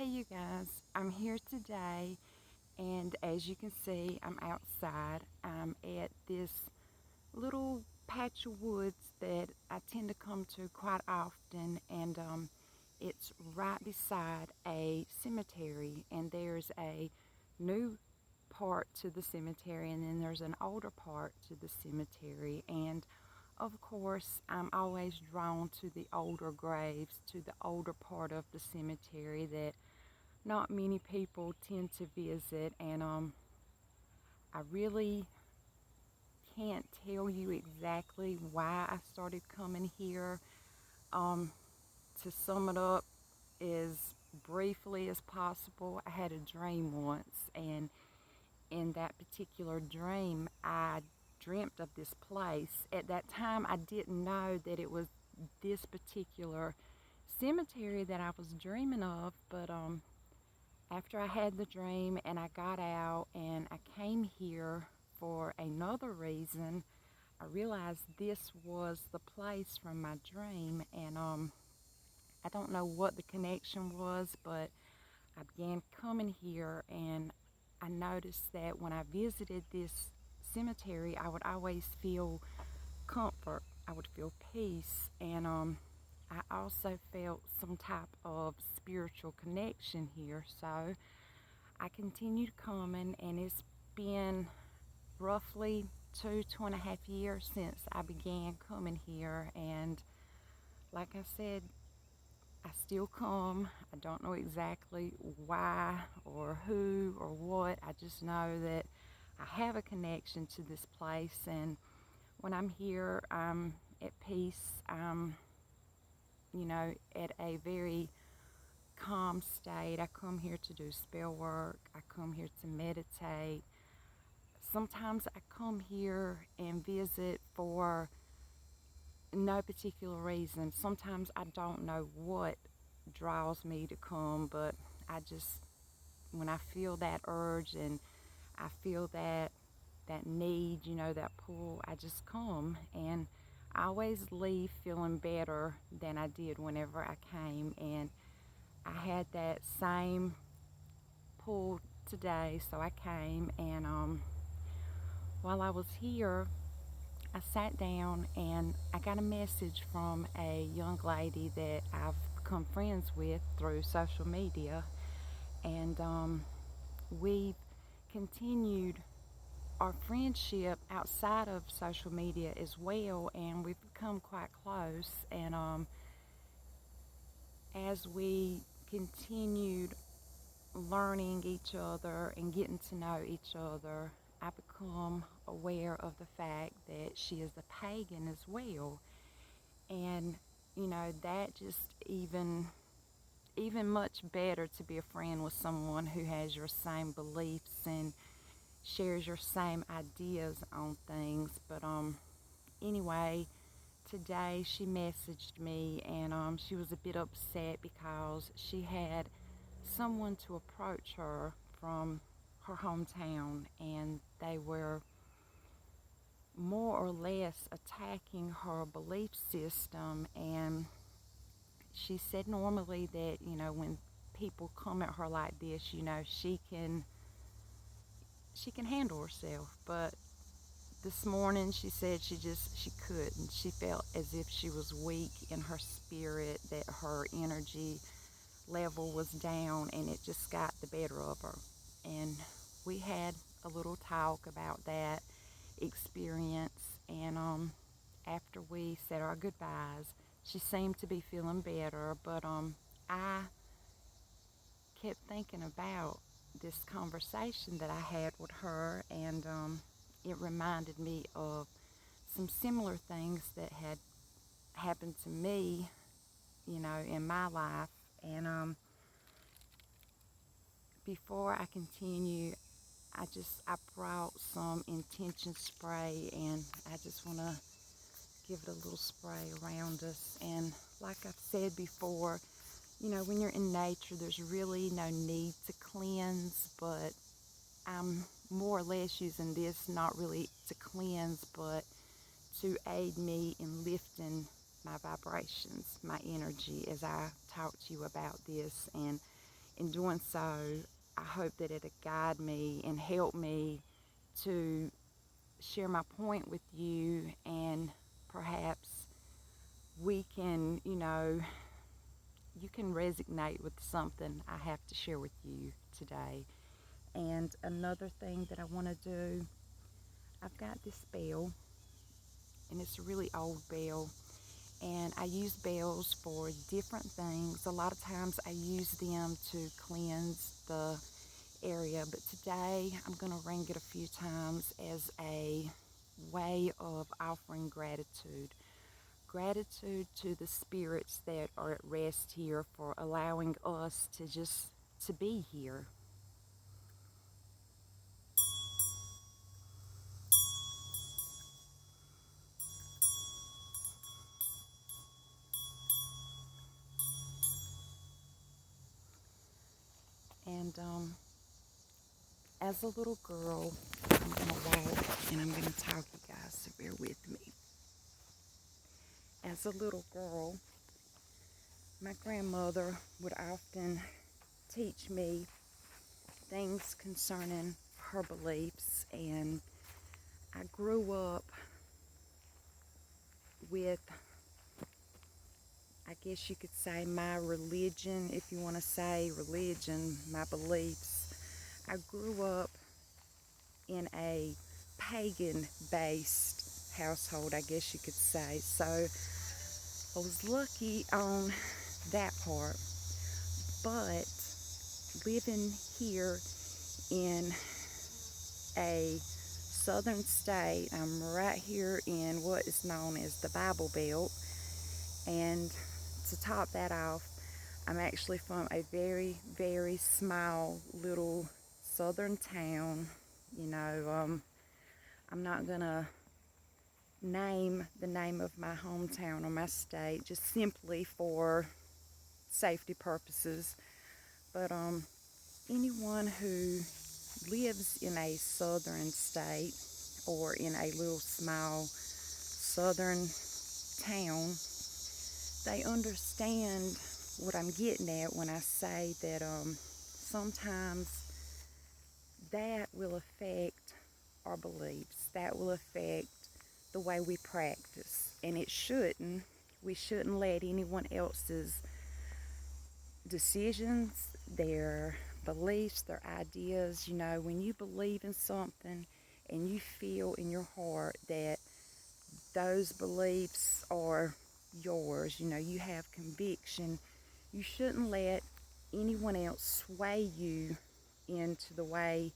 you guys, I'm here today, and as you can see, I'm outside. I'm at this little patch of woods that I tend to come to quite often, and it's right beside a cemetery, and there's a new part to the cemetery, and then there's an older part to the cemetery. And of course, I'm always drawn to the older graves, to the older part of the cemetery that not many people tend to visit. And I really can't tell you exactly why I started coming here. To sum it up as briefly as possible, I had a dream once, and in that particular dream, I dreamt of this place. At that time, I didn't know that it was this particular cemetery that I was dreaming of, but after I had the dream and I got out and I came here for another reason, I realized this was the place from my dream. And I don't know what the connection was, but I began coming here, and I noticed that when I visited this cemetery, I would always feel comfort. I would feel peace, and I also felt some type of spiritual connection here. So I continued coming, and it's been roughly 2.5 years since I began coming here. And like I said, I still come. I don't know exactly why or who or what. I just know that I have a connection to this place, and when I'm here, I'm at peace. I'm, at a very calm state. I come here to do spell work. I come here to meditate. Sometimes I come here and visit for no particular reason. Sometimes I don't know what draws me to come, but I just, when I feel that urge and I feel that need, that pull, I just come, and I always leave feeling better than I did whenever I came. And I had that same pull today, so I came, and while I was here, I sat down and I got a message from a young lady that I've become friends with through social media, and we've continued our friendship outside of social media as well, and we've become quite close. And as we continued learning each other and getting to know each other, I become aware of the fact that she is a pagan as well. And that just even much better to be a friend with someone who has your same beliefs and shares your same ideas on things. But anyway, today she messaged me, and she was a bit upset because she had someone to approach her from her hometown, and they were more or less attacking her belief system. And she said normally that, when people come at her like this, she can handle herself. But this morning she said she couldn't. She felt as if she was weak in her spirit, that her energy level was down, and it just got the better of her. And we had a little talk about that experience, and after we said our goodbyes, she seemed to be feeling better. But I kept thinking about this conversation that I had with her, and it reminded me of some similar things that had happened to me, in my life. And before I continue, I brought some intention spray, and I just want to give it a little spray around us. And like I've said before, when you're in nature, there's really no need to cleanse, but I'm more or less using this not really to cleanse, but to aid me in lifting my vibrations, my energy, as I talk to you about this. And in doing so, I hope that it'll guide me and help me to share my point with you, and perhaps we can, you can resonate with something I have to share with you today. And another thing that I want to do, I've got this bell, and it's a really old bell, and I use bells for different things. A lot of times I use them to cleanse the area, but today I'm going to ring it a few times as a way of offering gratitude. Gratitude to the spirits that are at rest here for allowing us to be here. And as a little girl, I'm going to walk and I'm going to talk, you guys, so bear with me. As a little girl, my grandmother would often teach me things concerning her beliefs, and I grew up with, I guess you could say, my religion, if you want to say religion, my beliefs. I grew up in a pagan-based household, I guess you could say. So I was lucky on that part. But living here in a southern state, I'm right here in what is known as the Bible Belt. And to top that off, I'm actually from a very, very small little southern town. I'm not going to name the name of my hometown or my state, just simply for safety purposes. But anyone who lives in a southern state or in a little small southern town, they understand what I'm getting at when I say that sometimes that will affect our beliefs. That will affect the way we practice. And it shouldn't. We shouldn't let anyone else's decisions, their beliefs, their ideas, when you believe in something and you feel in your heart that those beliefs are yours, you have conviction, you shouldn't let anyone else sway you into the way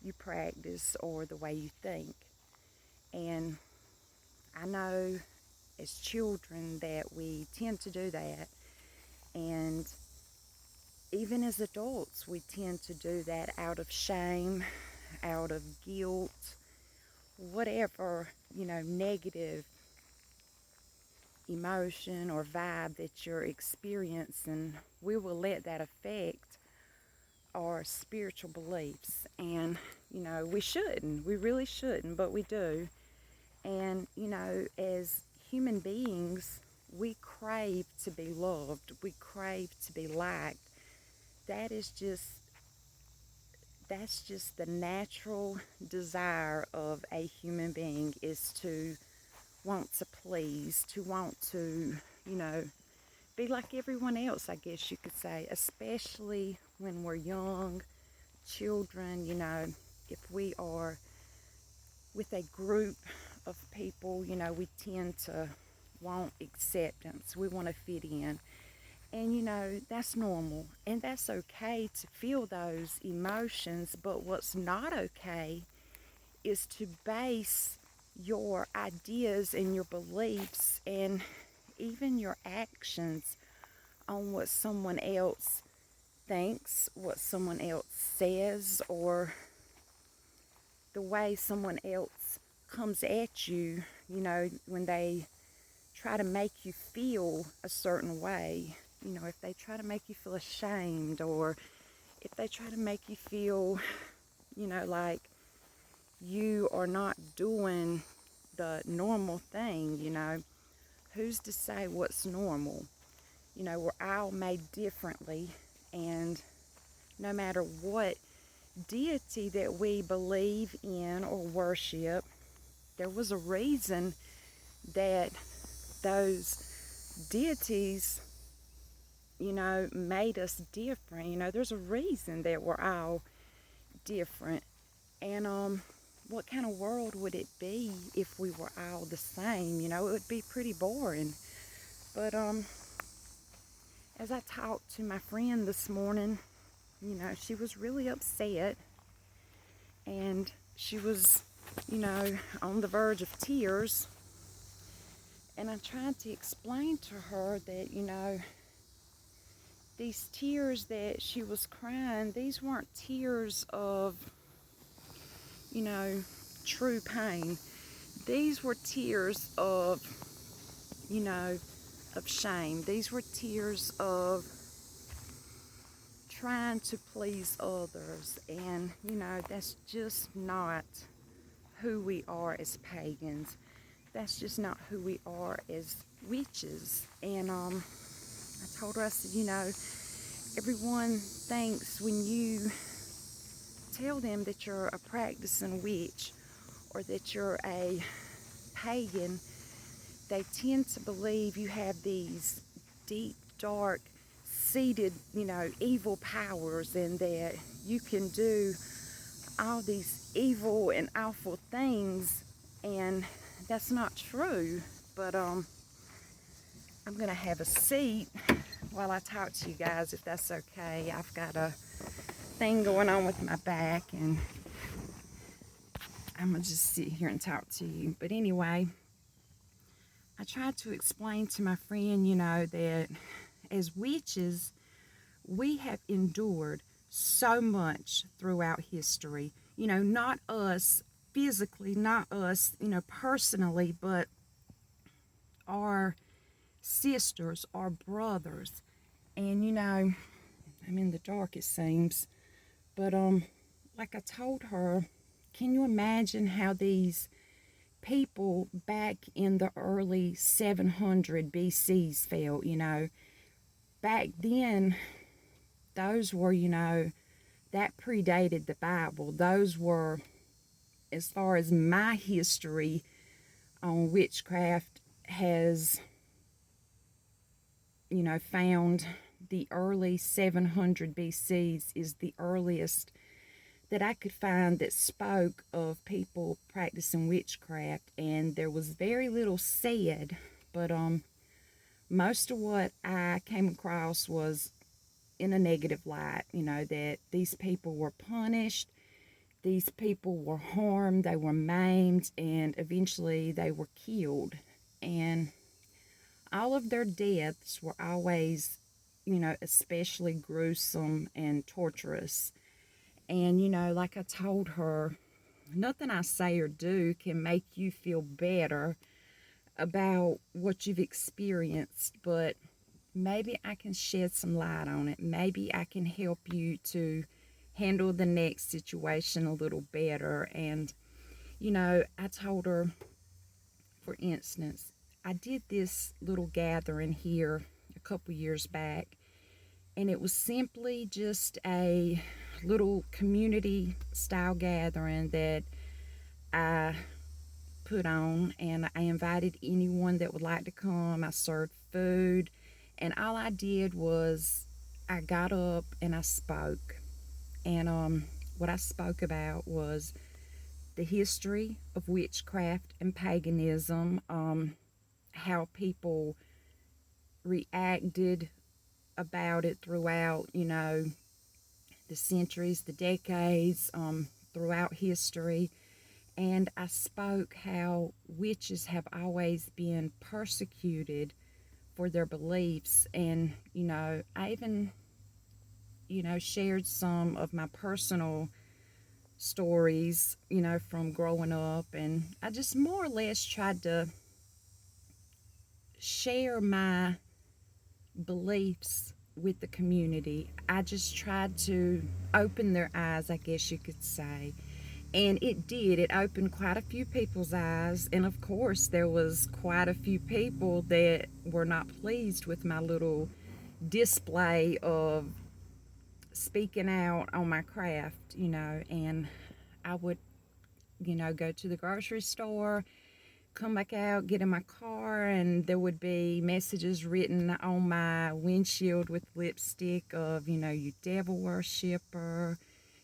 you practice or the way you think. And I know as children that we tend to do that, and even as adults we tend to do that out of shame, out of guilt, whatever, negative emotion or vibe that you're experiencing, we will let that affect our spiritual beliefs. And we shouldn't, we really shouldn't, but we do. And as human beings, we crave to be loved, we crave to be liked. That's just the natural desire of a human being, is to want to please, to want to, be like everyone else, I guess you could say, especially when we're young, children, if we are with a group of people, we tend to want acceptance, we want to fit in. And that's normal, and that's okay to feel those emotions, but what's not okay is to base your ideas and your beliefs and even your actions on what someone else thinks, what someone else says, or the way someone else comes at you, when they try to make you feel a certain way. If they try to make you feel ashamed, or if they try to make you feel, like you are not doing the normal thing, who's to say what's normal? We're all made differently, and no matter what deity that we believe in or worship, there was a reason that those deities, made us different. There's a reason that we're all different. And what kind of world would it be if we were all the same? It would be pretty boring. But as I talked to my friend this morning, she was really upset, and she was, on the verge of tears. And I tried to explain to her that, these tears that she was crying, these weren't tears of, true pain. These were tears of shame. These were tears of trying to please others. And, that's just not who we are as pagans. That's just not who we are as witches. And I told her, I said, everyone thinks when you tell them that you're a practicing witch or that you're a pagan, they tend to believe you have these deep, dark, seated, evil powers, and that you can do all these evil and awful things. And that's not true. But I'm going to have a seat while I talk to you guys, if that's okay. I've got a thing going on with my back, and I'm going to just sit here and talk to you. But anyway, I tried to explain to my friend, that as witches, we have endured so much throughout history. Not us physically, not us, personally, but our sisters, our brothers. And, I'm in the dark, it seems. But, like I told her, can you imagine how these people back in the early 700 BCs felt, Back then, those were, that predated the Bible. Those were, as far as my history on witchcraft has, found, the early 700 BCs is the earliest that I could find that spoke of people practicing witchcraft. And there was very little said, but most of what I came across was in a negative light, that these people were punished, these people were harmed, they were maimed, and eventually they were killed. And all of their deaths were always, especially gruesome and torturous. And, like I told her, nothing I say or do can make you feel better about what you've experienced, but maybe I can shed some light on it. Maybe I can help you to handle the next situation a little better. And, I told her, for instance, I did this little gathering here a couple years back, and it was simply just a little community style gathering that I put on, and I invited anyone that would like to come. I served food, and all I did was I got up and I spoke. And what I spoke about was the history of witchcraft and paganism, how people reacted about it throughout, the centuries, the decades, throughout history. And I spoke how witches have always been persecuted for their beliefs. And, I even, shared some of my personal stories, from growing up. And I just more or less tried to share my beliefs with the community. I just tried to open their eyes, I guess you could say. And it did. It opened quite a few people's eyes. And of course, there was quite a few people that were not pleased with my little display of speaking out on my craft, and I would, go to the grocery store, come back out, get in my car, and there would be messages written on my windshield with lipstick of, you devil worshiper,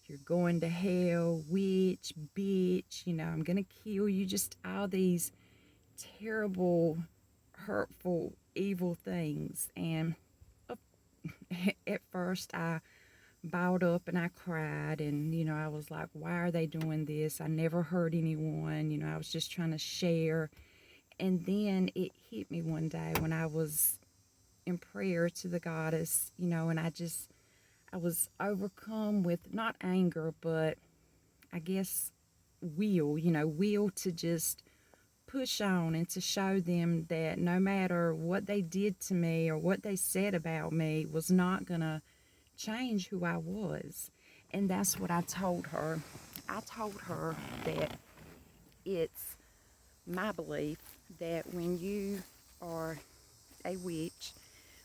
you're going to hell, witch, bitch, I'm going to kill you. Just all these terrible, hurtful, evil things. And at first I bowed up and I cried, and I was like, why are they doing this? I never hurt anyone. I was just trying to share. And then it hit me one day when I was in prayer to the goddess, and I was overcome with not anger, but I guess will to just push on and to show them that no matter what they did to me or what they said about me was not going to change who I was. And that's what I told her. I told her that it's my belief that when you are a witch,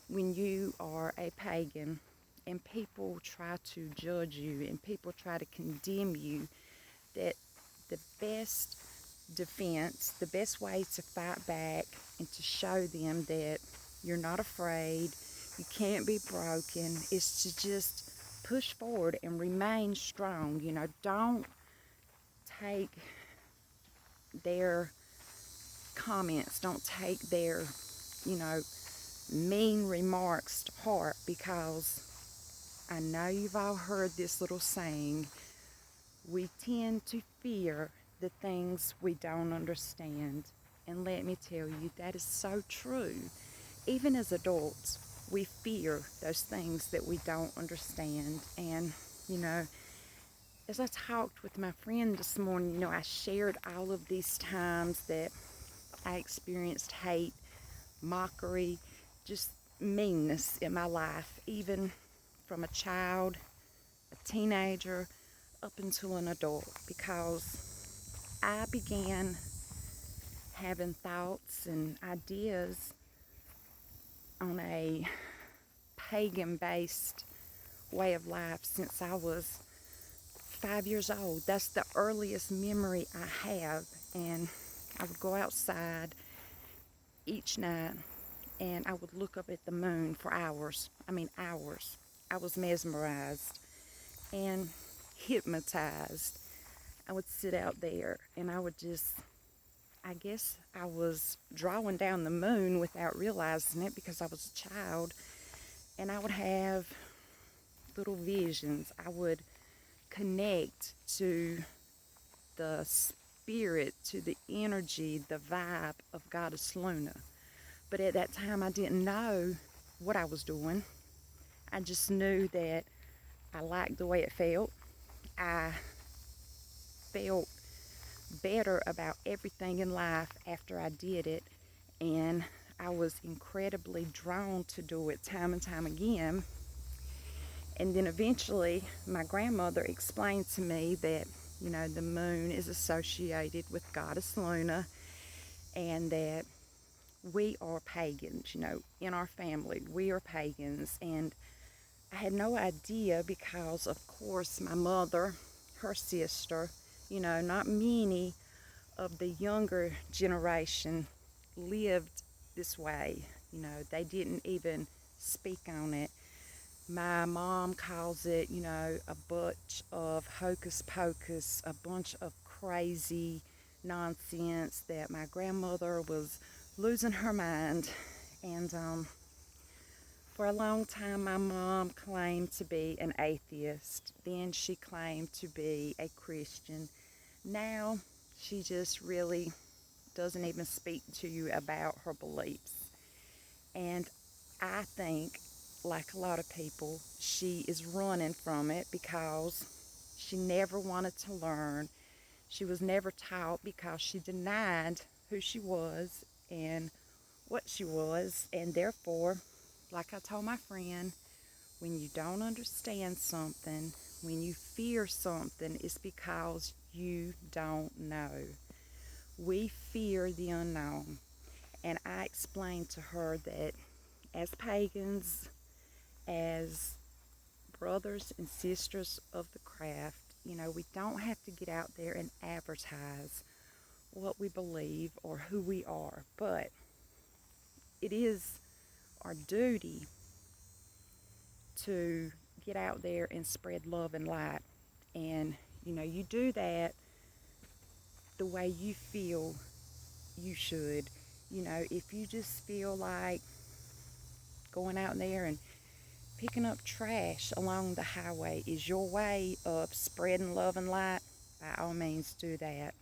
when you are a pagan, and people try to judge you and people try to condemn you, that the best defense, the best way to fight back and to show them that you're not afraid, you can't be broken, is to just push forward and remain strong. Don't take their comments, don't take their, mean remarks to heart, because I know you've all heard this little saying, we tend to fear the things we don't understand. And let me tell you, that is so true. Even as adults, we fear those things that we don't understand. And, as I talked with my friend this morning, I shared all of these times that I experienced hate, mockery, just meanness in my life, even from a child, a teenager, up until an adult, because I began having thoughts and ideas on a pagan-based way of life since I was 5 years old. That's the earliest memory I have. And I would go outside each night and I would look up at the moon for hours. I mean, hours. I was mesmerized and hypnotized. I would sit out there and I would just, I guess I was drawing down the moon without realizing it because I was a child. And I would have little visions. I would connect to the spirit, to the energy, the vibe of Goddess Luna. But at that time, I didn't know what I was doing. I just knew that I liked the way it felt. I felt better about everything in life after I did it. And I was incredibly drawn to do it time and time again. And then eventually, my grandmother explained to me that, the moon is associated with Goddess Luna, and that we are pagans, in our family, we are pagans. And I had no idea because, of course, my mother, her sister, not many of the younger generation lived this way. They didn't even speak on it. My mom calls it, a bunch of hocus pocus, a bunch of crazy nonsense, that my grandmother was losing her mind. And for a long time, my mom claimed to be an atheist. Then she claimed to be a Christian. Now she just really doesn't even speak to you about her beliefs. And I think, like a lot of people, she is running from it because she never wanted to learn. She was never taught because she denied who she was and what she was. And therefore, like I told my friend, when you don't understand something, when you fear something, it's because you don't know. We fear the unknown. And I explained to her that as pagans, as brothers and sisters of the craft, we don't have to get out there and advertise what we believe or who we are, but it is our duty to get out there and spread love and light. And, you do that the way you feel you should. If you just feel like going out there and picking up trash along the highway is your way of spreading love and light, by all means do that.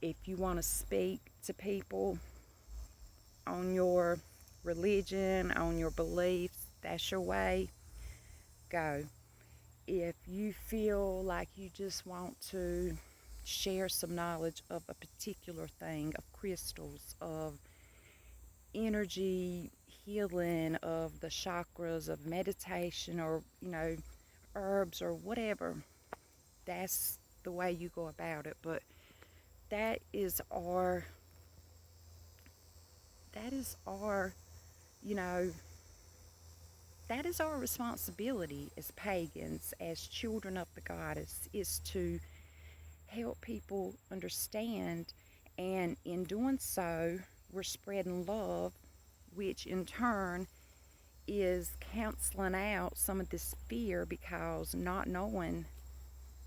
If you want to speak to people on your religion, on your beliefs, that's your way, go. If you feel like you just want to share some knowledge of a particular thing, of crystals, of energy healing, of the chakras, of meditation, or, herbs or whatever, that's the way you go about it. But that is our, that is our, you know, that is our responsibility as pagans, as children of the goddess, is to help people understand. And in doing so, we're spreading love, which in turn is canceling out some of this fear, because not knowing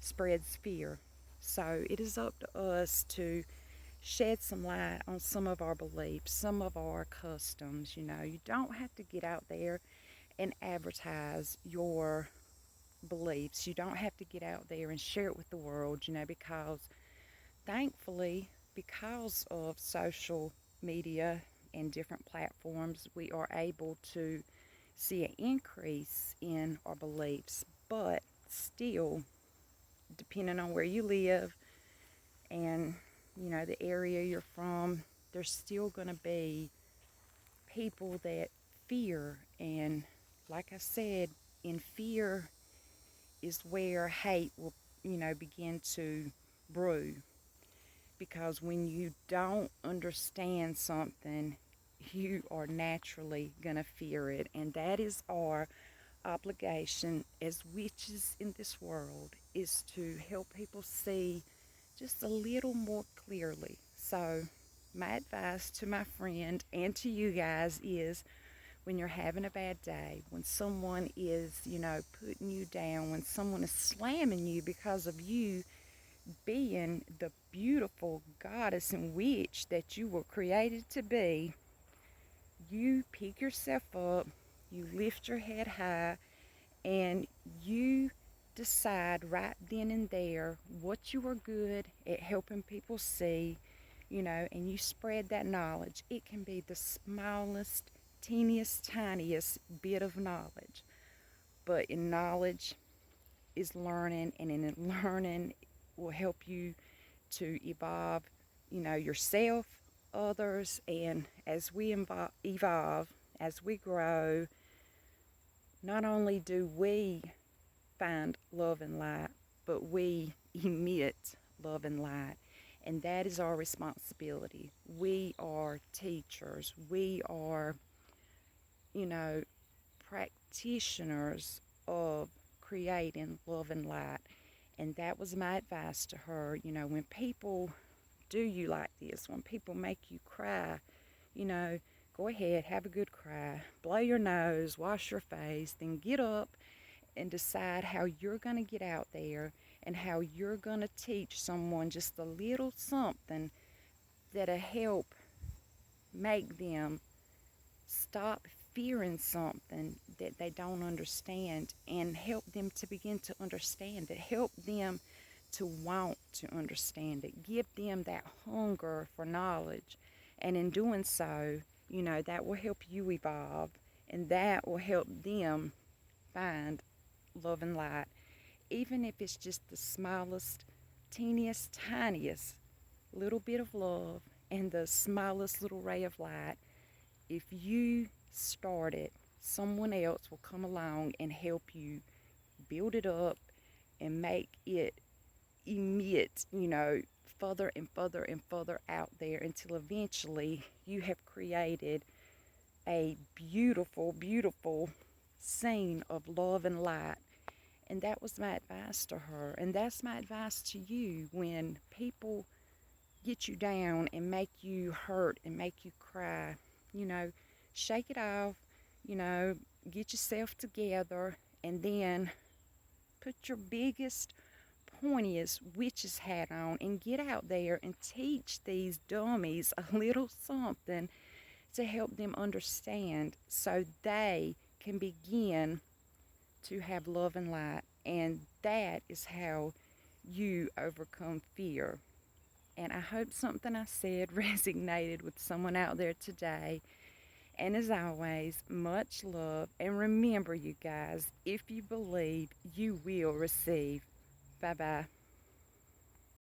spreads fear. So it is up to us to shed some light on some of our beliefs, some of our customs. You don't have to get out there and advertise your beliefs. You don't have to get out there and share it with the world, because thankfully, because of social media and different platforms, we are able to see an increase in our beliefs. But still, depending on where you live and, the area you're from, there's still going to be people that fear. And like I said, in fear is where hate will, begin to brew. Because when you don't understand something, you are naturally going to fear it. And that is our obligation as witches in this world, is to help people see just a little more clearly. So my advice to my friend and to you guys is, when you're having a bad day, when someone is, putting you down, when someone is slamming you because of you being the beautiful goddess and witch that you were created to be, you pick yourself up, you lift your head high, and you decide right then and there what you are good at helping people see, and you spread that knowledge. It can be the smallest, teeniest, tiniest bit of knowledge, but in knowledge is learning, and in learning will help you to evolve, yourself, others. And as we evolve, as we grow, not only do we find love and light, but we emit love and light. And that is our responsibility. We are teachers. We are, practitioners of creating love and light. And that was my advice to her. When people do you like this, when people make you cry, go ahead, have a good cry, blow your nose, wash your face, then get up and decide how you're going to get out there and how you're going to teach someone just a little something that'll help make them stop fearing something that they don't understand, and help them to begin to understand it, help them to want to understand it, give them that hunger for knowledge. And in doing so, that will help you evolve, and that will help them find love and light. Even if it's just the smallest, teeniest, tiniest little bit of love and the smallest little ray of light, if you start it, someone else will come along and help you build it up and make it emit, further and further and further out there, until eventually you have created a beautiful, beautiful scene of love and light And that was my advice to her. And that's my advice to you when people get you down and make you hurt and make you cry. You know, shake it off, you know, get yourself together, and then put your biggest, pointiest witch's hat on and get out there and teach these dummies a little something to help them understand so they can begin to have love and light. And that is how you overcome fear. And I hope something I said resonated with someone out there today. And as always, much love. And remember, you guys, if you believe, you will receive. Bye bye.